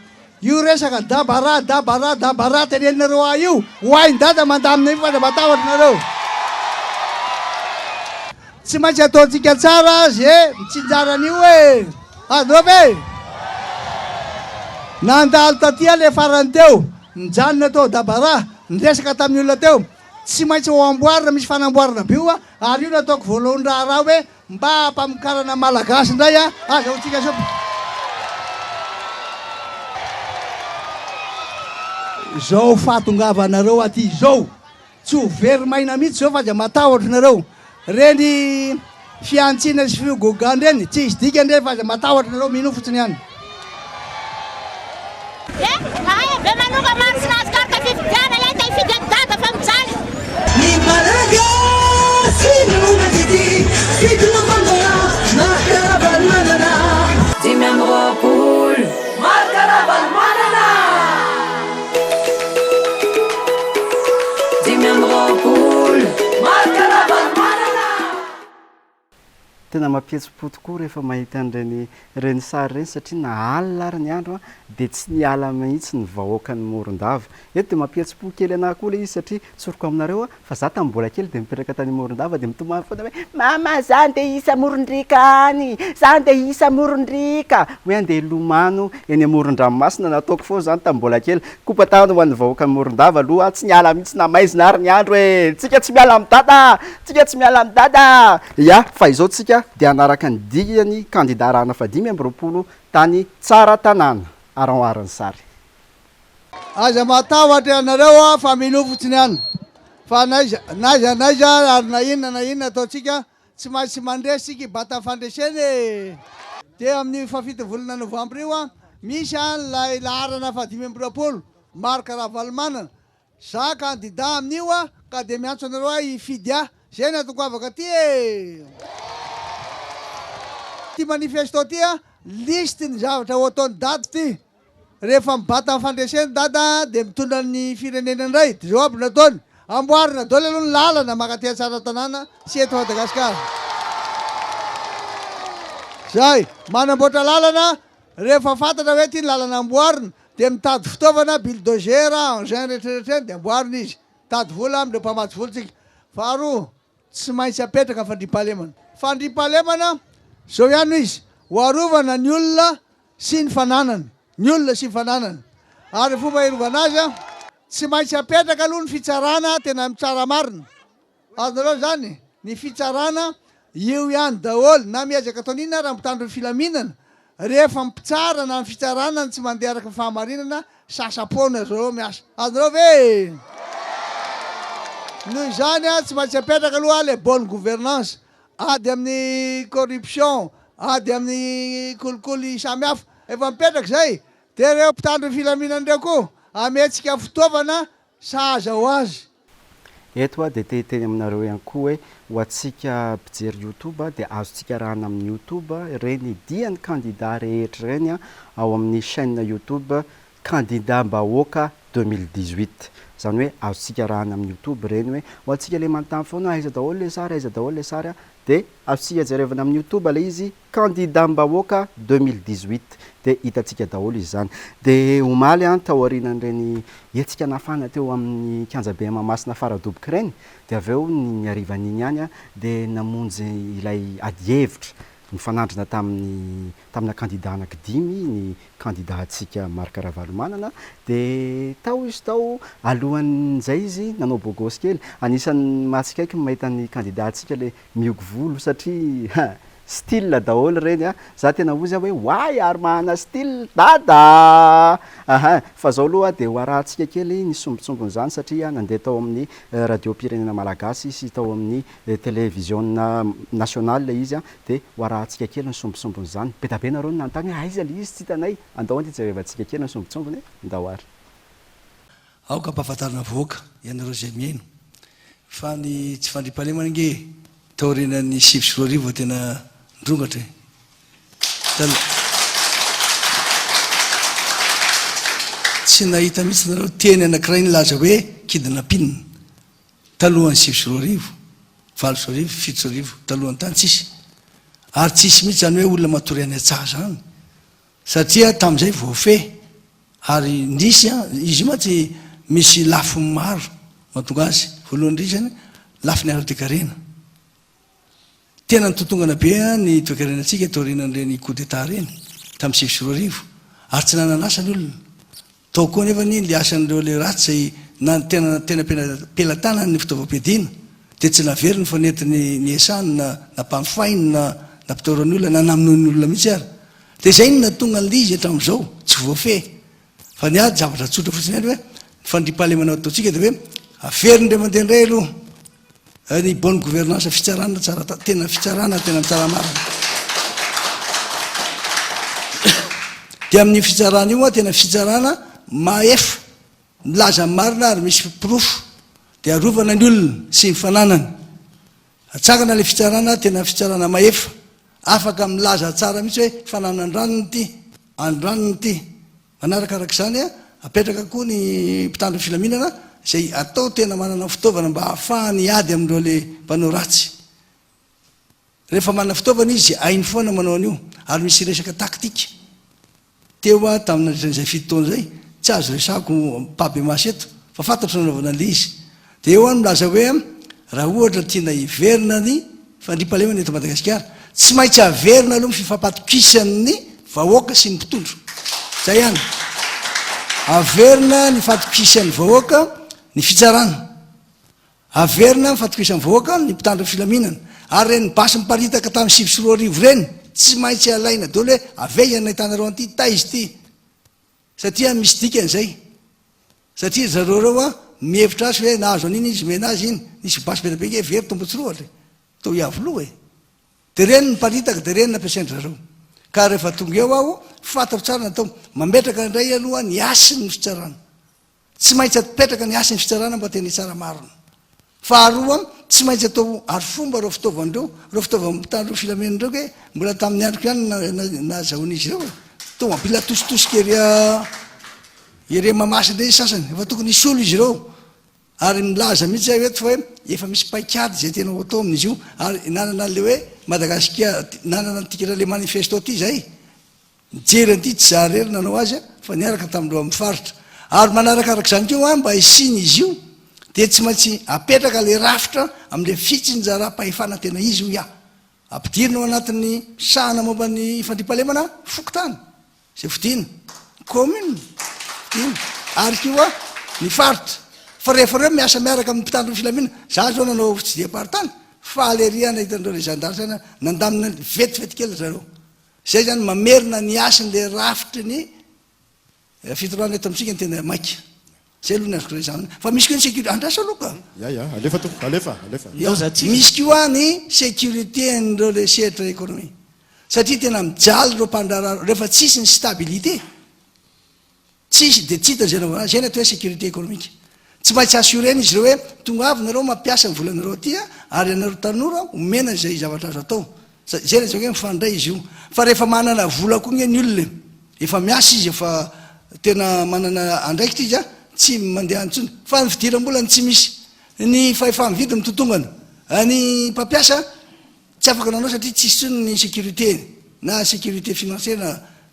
io resaka dabara teneninareo ah io hoainy dada mandamina io fa da matahotra nareo tsy maintsy ataontsika tsara zay mitsinjaran'io hoe adove nandalo tatia le farany teo nijanona tao dabara niresaka tamin'ny olona teo tsy maintsy ho amboarina misy fanamboarana bio ary io nataoko voalohany raha hoe mba hampamokarana malagasy indray azahotsika so zao fahatongavanareo aty zao tsy ho very maina mihitsy zao fa da matahotra nareo reny fiantsina sy fiogogany reny tsy izy dika ndre fa da matahotra nareo mino fotsiny ihany be manoka marisinazy karaka fifidiana le ta hifidy amin'ny dada fa mijaly Ny malagasy no mandidy 7 Novambra Markaravalmanana 5 Markaravalmanana 5 Markaravalmanana tena mampihetsi-po tokoa rehefa mahita reny sary reny satria na alina ary ny andro dia tsy niala mihitsy ny vahoaka ny Morondava eto dia mampihetsi-po kely anahy koa le izy satria tsoroko aminareo fa za tamin'ny mbola kely dia mipetraka tany Morondava dia mitomany foana hoe mama za andeha isa Morondrika any za andeha isa Morondrika hoe andeha ilomano eny Morondranomasina nataoko foana zany tamin'ny mbola kely kopa-tany ho an'ny vahoaka ny Morondava aloha tsy niala mihitsy na maizina ary ny andro hoe tsika tsy miala amin'ny dada tsika tsy miala amin'ny dada ya fa izao tsika dia anaraka ny diany kandida rana fa 5 tany tsara tanàna aran'arany sary aza matahotra anareo fa mino fotsiny ihany fa naiza ary na inona ataotsika tsy maintsy mandresika bata fandreseny dia amin'ny fa 7 volana Novambra io misy lay laharana fa 5 Markaravalmanana za kandida amin'io ka dia miantso anareo hifidy zay natoko avaka ty ty manifesto ty liste ny zavatra ho ataony dady ty rehefa mibata amin'ny fandreseny dada dia mitondra ny firenena indray zao aby nataony amboarina daholo aloha ny lalana makatia tsara tanàna sy eto Madagasikara zay manamboatra lalana rehefa fantatra hoe ty ny lalana amboarina dia mitady fitaovana bulldozer engin rehetrarehetra dia amboarina izy tady vola amindreo mpamatsy volontsika faharoa tsy maintsy apetraka fandrimpahalemana fandrimpahalemana zao ihany izy hoarovana ny olona sy ny fananany ny olona sy ny fananany ary fomba hirovana azy a tsy maintsy apetraka aloha ny fitsarana tena mitsara marina azonareo zany ny fitsarana io ihany daholo na miezaka ataony inona raha mitandro ny filaminana rehefa mipitsara na ny fitsarana ny tsy mandeha araka ny fahamarinana sasapona zareo miasa azonareo ve noho izany a tsy maintsy apetraka aloha le bonne gouvernance ady amin'ny corruption ady amin'ny kolikoly samy hafa efa mipetraka zay de reo mpitandro ny filaminana reo koa ametsika fitaovana sahaza ho azy eto a dia teny aminareo ihany koa hoe ho atsika mpijery youtube dia azotsika rahana amin'ny youtube reny diany candidat rehetra reny a ao amin'ny chaîne youtube candidat mbahoaka 2018 zany hoe azotsika rahana amin'ny youtube reny hoe ho atsika le manontany foana aiza daholo le sary aiza daholo le sary a dia azotsika jerevana amin'ny youtube le izy candidat mbahoaka 2018 dia hitatsika daholo izy zany dia omaly a taorianan'ireny etsika nafana teo amin'ny kianjabe mamasina faradoboka ireny dia avy eo ny arivan'iny ihany a dia namonjy ilay adihevitra nifanandrina tamina candidat anankidimy ny candidat atsika marika ravalomanana dia tao izy tao alohan'izay izy nanao bogosy kely anisan'ny mahatsikaiky mahita ny candidat atsika le miogo volo satria style daholo reny a za tena ozy hoe hoay ary mahana style dada fa zao aloha dia hoarahantsika kely ny sombitsombony zany satria nandeha tao amin'ny radio pirenena malagasy sy tao amin'ny télévision national le izy a dia hoarahantsika kely ny sombitsombony zany be dabe nareo nanontany hoe aiza le izy tsy hitanay andao ty jerevantsika kely ny sombitsombony ndahoary aoka ampahafantarina voaka ianareo zay miaino fa ny tsy fandrimpahalemana nge taorinan'ny sivy sy roa arivo tena ndrongatra tsy nahita mihitsy nareo teny anankiray nylaza hoe kidinapinina talohan'ny sivy sy roa arivo valo sy arivo fito sy arivo talohan'ny tany tsisy ary tsisy mihitsy zany hoe olona matory any atsaha zany satria tamin'izay voafe ary ndrisy a izy io matsy misy lafo maro mahatonga azy voalohany ndrisy zany lafi ny ara-toekarena tena ny totongana be ny toekarenantsika taorinan'ireny coup d'état reny tamin'ny sivy sy roa arivo ary tsy nananasa ny olona tao koa nefa ny le asan'ireo le ratsy zay tena pelatana ny fitaovam-piadiana dia tsy navery ny fanentiny ny esany na mpamifainy na mpitaorany olona na naminony olona mihitsy ary dia zay ny natonga n'le izy hatramin'izao tsy voafe fa ny ady zavatra tsotra fotsiny any hoe fandrimpahalemana ataontsika dia hoe averindre mandeha ndray aloha ny bonne gouvernance fitsarana tsara tena fitsarana tena mitsara marina dia amin'ny fitsarana io a tena fitsarana maefa milaza marina ary misy pirofo dia arovana ny olona sy ny fananany atsakana le fitsarana tena fitsarana maefa afaka milaza tsara mihitsy hoe fananandranony ty andranony ty manarakarak' zany a apetraka koa ny mpitandro filaminana zay atao tena manana fitaovana mba ahafahany ady amindreo le mpanao ratsy rehefa manana fitaovana izy ainy foana manao an'io ary misy resaka taktika teo a taminazay fitotaona zay tsy azo resako mpabe masy eto fa fantatro nanaovana le izy dia eo a milaza hoe raha ohatra tiana hiverina ny fandrimpahalemana eto Madagasikara tsy maintsy averina aloha fifampatokisan'ny vahoaka sy ny mpitondro zay ihany averina ny fatokisan'ny vahoaka ny fitsarana averina fatokisan'ny vahoaka ny mpitandro filaminana ary reny basy miparitaka tamin'ny sivy sy roa arivo reny tsy maintsy alaina daholo hoe avey nahitanareo an'ity taizy ty satria misy dikan'izay satria zareo reo a mihevitra azy hoe nahazo an'iny izy mena azy iny nisy basy be be very tombotsy roa le to iavo loha e dia reny niparitaka dia reny nampiasaindry zareo ka rehefa tonga eo aho fataro tsara natao mametraka indray aloha ny asiny ny fitsarana tsy maintsy apetraka ny asiny fitsarana mba tena tsara marona faharoa tsy maintsy atao ary fomba reo fitaovandreo reo fitaovam-pitandro filamenandreo ke mbola tamin'ny androko ihany nazahoan'izy ireo to mampila tositosika ere mamasy ndray sasany efa tokony isy olo izy ireo ary milaza mihitsy zay eto fa hoe efa misy paikady zay tena atao amin'izy io ary nanana le hoe Madagasikara nanana tikira le manifesto ty zay mijeryty tsy zaharery nanao azy fa niaraka tamindreo amin'ny faritra ary manarakarak'izany keo a mba isiny izy io de tsy maintsy apetraka le rafitra am'le fitsinjara-pahefana tena izy io ia ampidirina ao anatin'ny sahana momba ny fandrimpahalemana fokotany zay fidina commune fidina ary keo a ny faritra fa rehefa reo miasa miaraka amin'ny mpitandro ny filaminana za zao nanao tsy departany fahaleriana hitandreo le zandary zany nandamina vetivety kely zareo zay zany mamerina ny asin'le rafitry ny fitorana eto amitsika ny tena maika zay aloha ny azoko rezany fa misy koa ny sécurité andrasa aloha misy koa ny sécurité an'ireo le sehatra économie satria tena mijaly reo mpandrarah rehefa tsisy ny stabilité tsisy de tsy hita zay naovana zay ny atao hoe sécurité économique tsy maintsy assurena izy reo hoe tonga avy nareo mampiasa ny volanareo atya ary anareo tanora omena zay zavatra azo atao zay zao hoe mifandray izy io fa rehefa manana vola koa ny olona efa miasa izy efa tena manana andraikitra izy a tsy mandeha antsony fa ny fidiram-bolany tsy misy ny fahefa-mividy mitotongana ny mpampiasa tsy afaka nanao satria tsisy tsony ny sécurité na sécurité financière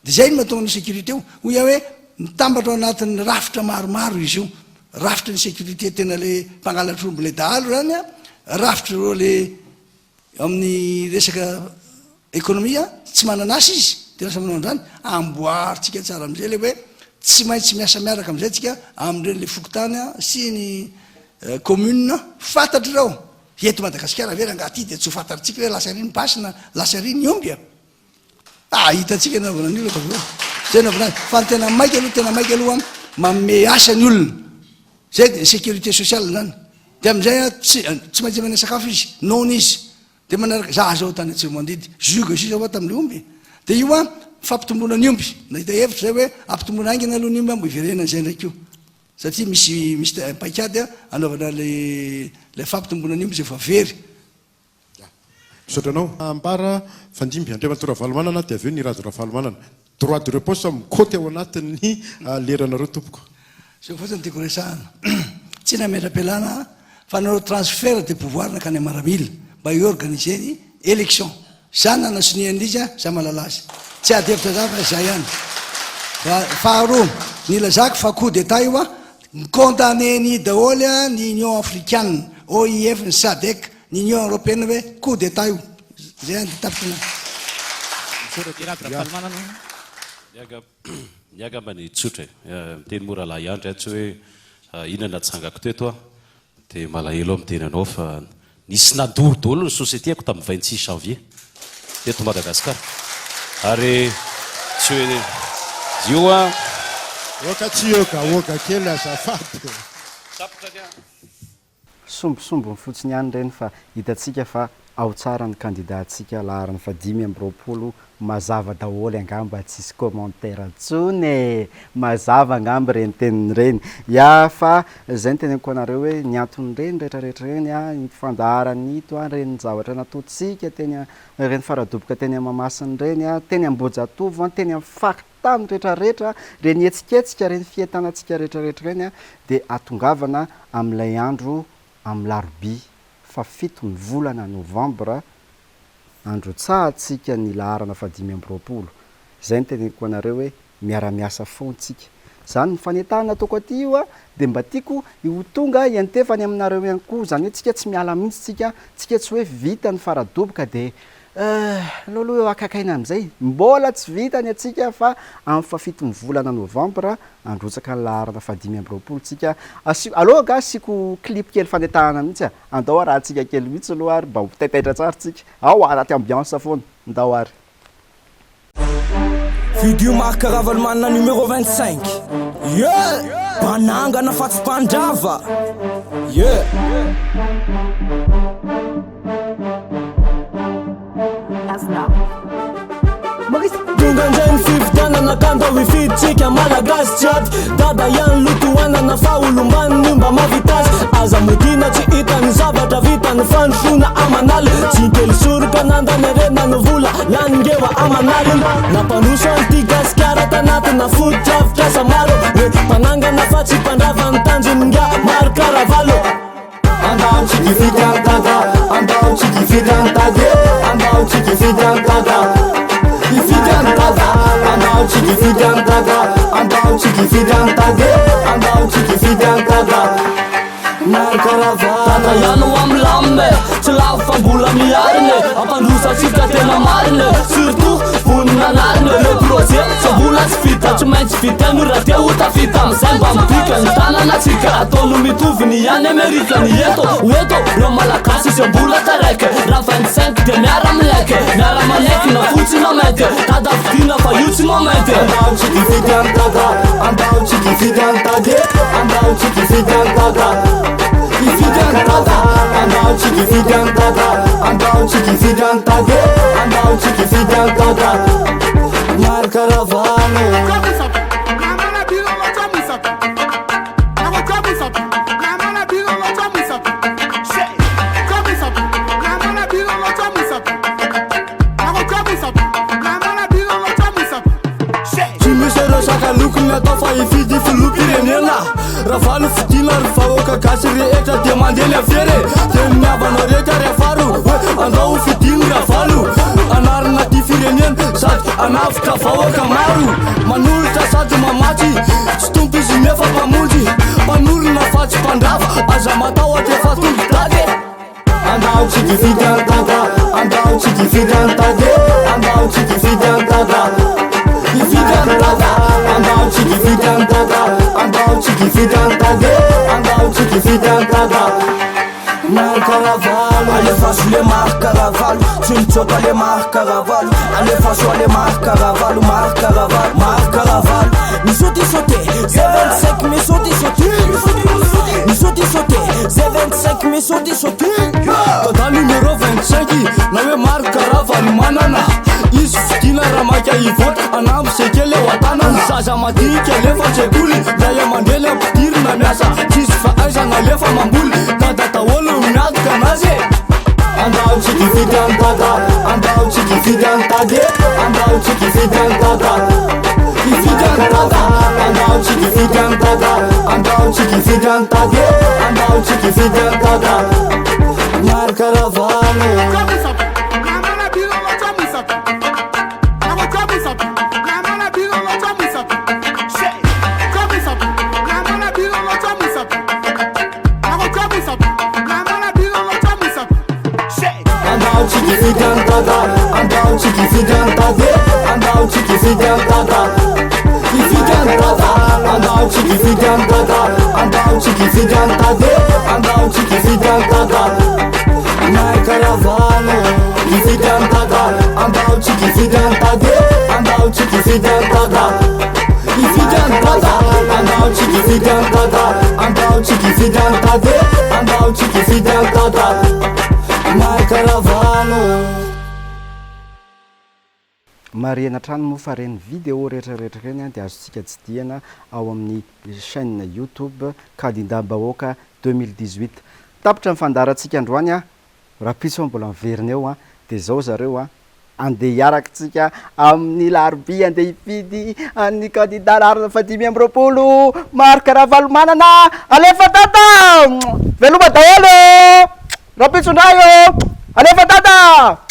de zay ny mahatonga ny sécurité io hoy ia hoe mitambatra ao anatin'ny rafitra maromaro izy io rafitra ny sécurité tena le mpangalatr-ombo le dahalo zany a rafitra reo le amin'ny resaka économia tsy mananasa izy de lasa manao an'zany amboaritsika tsara am'izay le hoe tsy maintsy miasa miaraka am'izay tsika am'ireny le fokotany sy ny commune fantatry reo eto Madagasikara vera angaty de tsy ho fantatritsika hoe lasa riny basina lasa riny iomby a hitatsika naovana ny olo zay naovana fa tena maiky aloha maome asa ny olona zay de sécurité sociale zany de am'izay tsy maintsy mana sakafo izy non izy de manaraka za zao tany tsy mandidy zuga si zao tam'le omby de io a fampitombona ny omby nahita hevitra zay hoe ampitombona angina aloha ny omby mbo iverenana zay ndraiky io satria misy paikady anaovana le fampitombona ny omby zay fa very sotranao ambara fandimby andriamatora valomanana de aveo ny razo ravalomanana droit de repose mikoty ao anatin'ny leranareo tompoko zay fotsiny tiako resahana tsy nametra-pialana fa nanao transfert de pouvoir na kany amaramila mba iorganiser ny élection zany nanasonian'izy a za malala azy tsy adevitra za fa zay ihany faharoa ny lazako fa coup d'état io a condamné ny daholy a ny union africaine OIF ny SADC ny union européenne hoe coup d'état io zay any tapitra niaga mba ny tsotra miteny mora lahiandry tsy hoe inana tsangako teto a de malahelo ao miteny anao fa nisy nadorodolo ny sociétéako tamin'ny 26 janvier teto Madagasikara ary tsy hoe io a oka tsy oka kely azafady sombosombo ny fotsiny ihany reny fa hitatsika fa ao tsara ny candidatsika laharany fa 520 mazava daholy angamba tsisy commentaire tsony mazava angamba reny teniny reny ya fa zay ny teneniko anareo hoe ny antony reny rehetrarehetra reny a ny fandaharanito a reny zavatra nataotsika teny reny faradoboka teny mamasiny reny a teny ambojatovo a teny am'faritany rehetrarehetra reny etsiketsika reny fientanantsika rehetrarehetra reny a de atongavana am'ilay andro amin'ny larobia fa 7 ny volana novambra andro tsahatsika ny laharana fa 520 zay ny teneniko anareo hoe miara-miasa fontsika zany ny fanetahana ataoko aty io a de mba tiako io tonga iantefany aminareo ihany koa zany hoe tsika tsy miala mihitsy tsika tsika tsy hoe vita ny faradoboka de aloaloha eo akakaina am'izay mbola tsy vitany atsika fa amin'ny fa 7 ny volana novambra androtsaka ny laharana fa 520 tsika aloha ga asiko clip kely fanetahana mihitsy a andao raha tsika kely mihitsy aloha ary mba ho taitaitra tsara tsika ao anaty ambiance foana ndao ary Video marque Ravalmana numéro 25. Yeah! Bananga fatsy pandrava. Yeah! Dunganjani fiftana na kanda wifichika malagas chat dada yan lutuana na faulumbani nyumba mavitas aza mutina chi itan zavatra vitan fanshuna amanal chinkeli surka nanda nerena nuvula langewa amanal na panuso antigas karata nata na food traftra samaro pananga na fachi pandrava ntanjin nga mar caravalo andam chikifika dada andam andaotsika ifidy antady andaotsika ifidy antada ifidy antada andaotsika ifidy antada andaotsika ifidy antady andaotsika ifidy antada marikaravata ihano amlambe tsy lavo fa mbola miariny ampandrosatsika tena mariny surtout vonina nariny le projet sa mbola tsy vita tsy maintsy vitany raha te ho tafita amizay mba mipika ny tananatsika ataony mitoviny ihany amerika ny eto reo malagasy izy mbola taraiky raha 25 de miara milaiky miara manaiky na fotsy na mainty tada vidina fa io tsy momenty andaotsika ifidy antada andaotsika ifidy antady andaotsika ifidy antada ifidy antada andaotsika ifidy antada andaotsika ifidy antady andaotsika ifidy antada marikaravano sakalokony atao fa ifidy filopirenena raha valo fidina ry vahoaka gasy rehetra dia mandeha ny avery dia miavana rehetra rehafaro hoe andao fidiny raha valo anarina ty firenena sady anavitra vahoaka maro manolotra sady mamaty tsy tompo izy nefa mpamonjy mpanorona fa tsy mpandrafa aza matahotra efa tombo dady andaotsika ifidy antada andaotsika ifidy antady andaotsika ifidy antada ifidy antada andaotsika ifidy antada andaotsika ifidy antady andaotsika ifidy antada marikaravalo alefaso le marikaravalo tsy mitsoka le marikaravalo alefaso ale marikaravalo marikaravalo marikaravalo misaute sauté c'est 25 misaute sauté misaute sauté c'est 25 misaute sauté tata numéro 25 na hoe marikaravalo manana izy fidina raha maika ivoatra anambo sekele ho atanana zaza madinika alefa tsekoly raha mandela ampidirina miasa tsisy fa aizana alefa mamboly tada daholo miadoka anazy andaotsika ifidy antada andaotsika ifidy antady andaotsika ifidy antada ifidy antada andaotsika ifidy antada andaotsika ifidy antady andaotsika ifidy antada marikaravano andaotsika ifidy antada andaotsika ifidy antady andaotsika ifidy antada ifidy antada andaotsika ifidy antada andaotsika ifidy antady andaotsika ifidy antada marikaravano ifidy antada andaotsika ifidy antady andaotsika ifidy antada ifidy antada andaotsika ifidy antada andaotsika ifidy antady andaotsika ifidy antada marikaravano mariana trano mofa reny vidéo rehetrarehetra reny dia azontsika tsy diana ao amin'ny chaîne YouTube candidat bahoaka 2018 tapitra ny fandarantsika androany rapitso mbola miverina eo dia zao zareo andeha hiarakantsika amin'ny larbi andeha hifidy ny candidat larina fadimy amby roapolo marikaravalo manana alefa tata veloma daholo rapitso ndrayo alefa tata